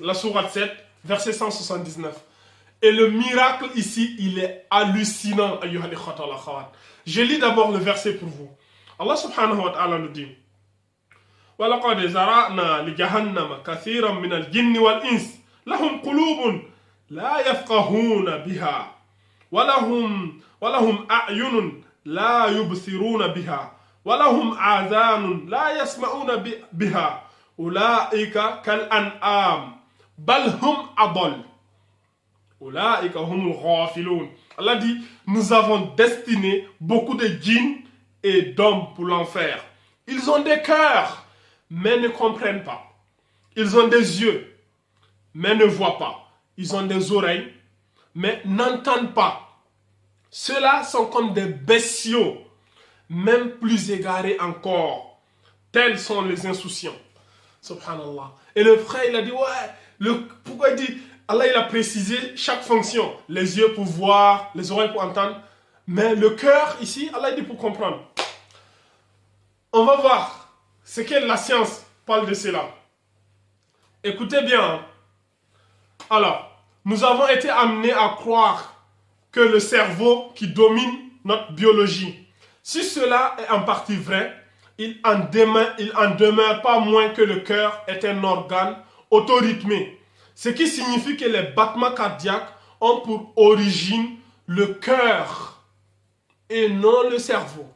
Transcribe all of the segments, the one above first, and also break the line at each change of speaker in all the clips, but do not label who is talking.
la sourate 7, verset 179. Et le miracle ici, il est hallucinant. Je lis d'abord le verset pour vous. Allah subhanahu wa ta'ala nous dit وَلَقَدْ زَرَعْنَا لِجَهَنَّمَ كَثِيرًا مِنَ الْجِنِّ وَالْإِنسِ لَهُمْ قُلُوبٌ لَا يَفْقَهُونَ بِهَا وَلَهُمْ أَعْيُنٌ لَا يُبْصِرُونَ بِهَا وَلَهُمْ آذَانٌ لَا يَسْمَعُونَ بِهَا أُولَئِكَ كَالْأَنْعَامِ بَلْ هُمْ أَضَلُّ أُولَئِكَ هُمُ الْغَافِلُونَ. Allah dit, nous avons destiné beaucoup de djinns et d'hommes pour l'enfer. Ils ont des cœurs, mais ne comprennent pas. Ils ont des yeux, mais ne voient pas. Ils ont des oreilles, mais n'entendent pas. Ceux-là sont comme des bestiaux, même plus égarés encore. Tels sont les insouciants. Subhanallah. Et le frère, il a dit, pourquoi il dit, Allah il a précisé chaque fonction. Les yeux pour voir, les oreilles pour entendre. Mais le cœur, ici, Allah dit pour comprendre. On va voir ce que la science parle de cela. Écoutez bien. Alors, nous avons été amenés à croire que le cerveau qui domine notre biologie. Si cela est en partie vrai, il en demeure pas moins que le cœur est un organe autorythmé. Ce qui signifie que les battements cardiaques ont pour origine le cœur et non le cerveau.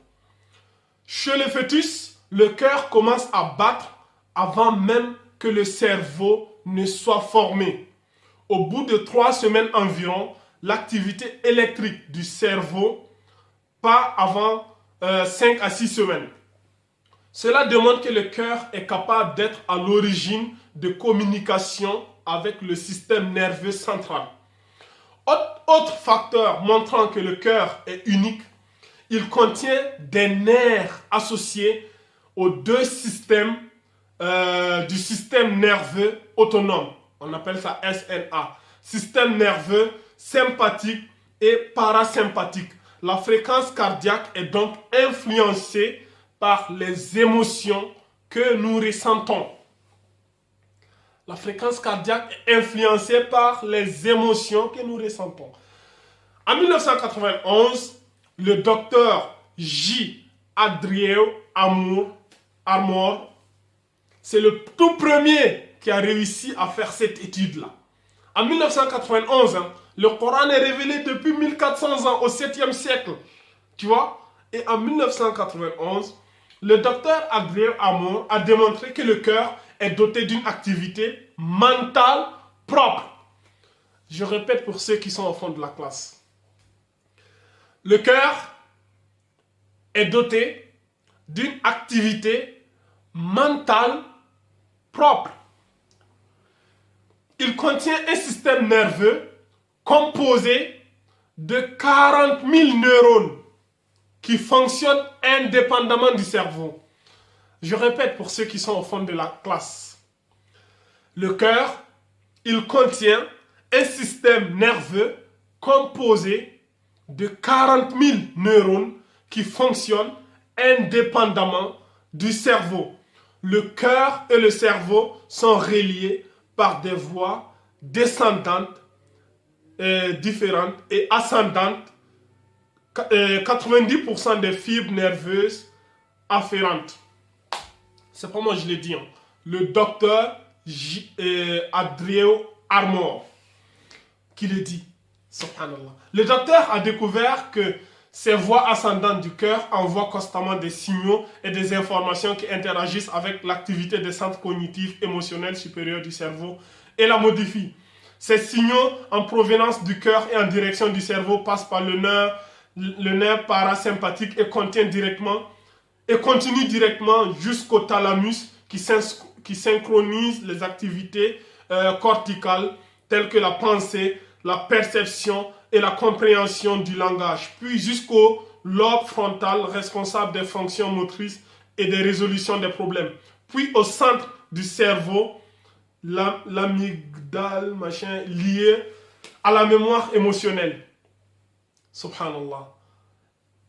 Chez le fœtus, le cœur commence à battre avant même que le cerveau ne soit formé. Au bout de 3 semaines environ, l'activité électrique du cerveau, pas avant 5 à 6 semaines. Cela démontre que le cœur est capable d'être à l'origine de communication avec le système nerveux central. Autre facteur montrant que le cœur est unique, il contient des nerfs associés aux 2 systèmes du système nerveux autonome. On appelle ça SNA. Système nerveux sympathique et parasympathique. La fréquence cardiaque est donc influencée par les émotions que nous ressentons. La fréquence cardiaque est influencée par les émotions que nous ressentons. En 1991, le docteur J. Andrew Armour, c'est le tout premier qui a réussi à faire cette étude-là. En 1991, le Coran est révélé depuis 1400 ans, au 7e siècle. Tu vois? Et en 1991, le docteur Andrew Armour a démontré que le cœur est doté d'une activité mentale propre. Je répète pour ceux qui sont au fond de la classe. Le cœur est doté d'une activité mentale propre. Il contient un système nerveux composé de 40 000 neurones qui fonctionnent indépendamment du cerveau. Je répète pour ceux qui sont au fond de la classe. Le cœur, il contient un système nerveux composé de 40 000 neurones qui fonctionnent indépendamment du cerveau. Le cœur et le cerveau sont reliés par des voies descendantes, différentes et ascendantes. 90% des fibres nerveuses afférentes. C'est pas moi je l'ai dit. Le docteur Andrew Armour qui le dit. Subhanallah. Le docteur a découvert que ces voies ascendantes du cœur envoient constamment des signaux et des informations qui interagissent avec l'activité des centres cognitifs émotionnels supérieurs du cerveau et la modifient. Ces signaux en provenance du cœur et en direction du cerveau passent par le nerf parasympathique et continuent directement jusqu'au thalamus qui synchronise les activités corticales telles que la pensée, la perception et la compréhension du langage, puis jusqu'au lobe frontal responsable des fonctions motrices et des résolutions des problèmes, puis au centre du cerveau, l'amygdale, lié à la mémoire émotionnelle. Subhanallah.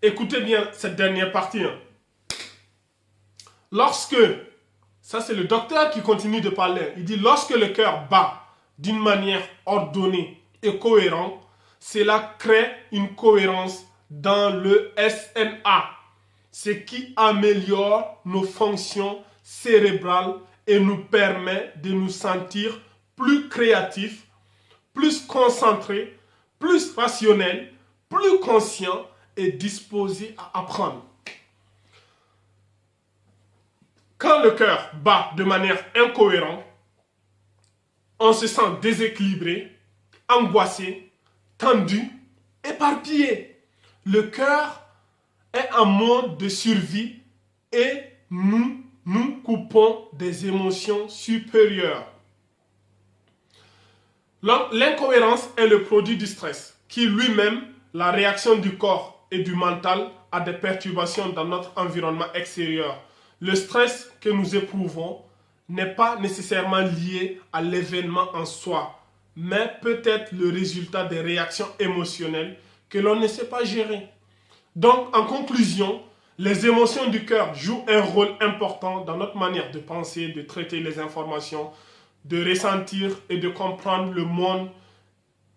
Écoutez bien cette dernière partie. Lorsque, ça c'est le docteur qui continue de parler, il dit lorsque le cœur bat d'une manière ordonnée et cohérente, cela crée une cohérence dans le SNA, ce qui améliore nos fonctions cérébrales et nous permet de nous sentir plus créatifs, plus concentrés, plus rationnels, plus conscients et disposés à apprendre. Quand le cœur bat de manière incohérente, on se sent déséquilibré, angoissé, tendu, éparpillé. Le cœur est un mode de survie et nous coupons des émotions supérieures. L'incohérence est le produit du stress, qui lui-même, la réaction du corps et du mental à des perturbations dans notre environnement extérieur. Le stress que nous éprouvons n'est pas nécessairement lié à l'événement en soi, mais peut être le résultat des réactions émotionnelles que l'on ne sait pas gérer. Donc, en conclusion, les émotions du cœur jouent un rôle important dans notre manière de penser, de traiter les informations, de ressentir et de comprendre le monde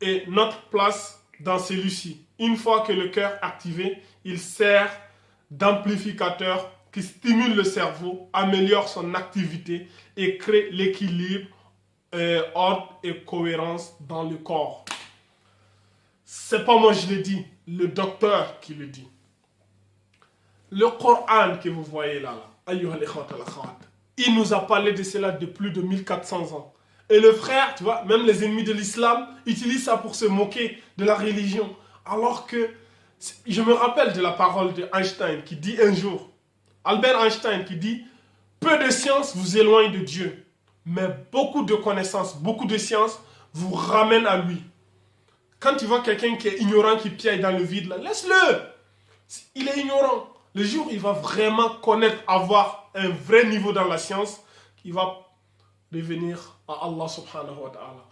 et notre place dans celui-ci. Une fois que le cœur est activé, il sert d'amplificateur qui stimule le cerveau, améliore son activité et crée l'équilibre, ordre et cohérence dans le corps. C'est pas moi je le dis, le docteur qui le dit. Le Coran que vous voyez là, il nous a parlé de cela de plus de 1400 ans. Et le frère, tu vois, même les ennemis de l'islam utilisent ça pour se moquer de la religion. Alors que, je me rappelle de la parole d'Einstein qui dit un jour, Albert Einstein qui dit, peu de science vous éloigne de Dieu, mais beaucoup de connaissances, beaucoup de sciences vous ramènent à lui. Quand tu vois quelqu'un qui est ignorant, qui piaille dans le vide, là, laisse-le. Il est ignorant. Le jour où il va vraiment connaître, avoir un vrai niveau dans la science, il va revenir à Allah subhanahu wa ta'ala.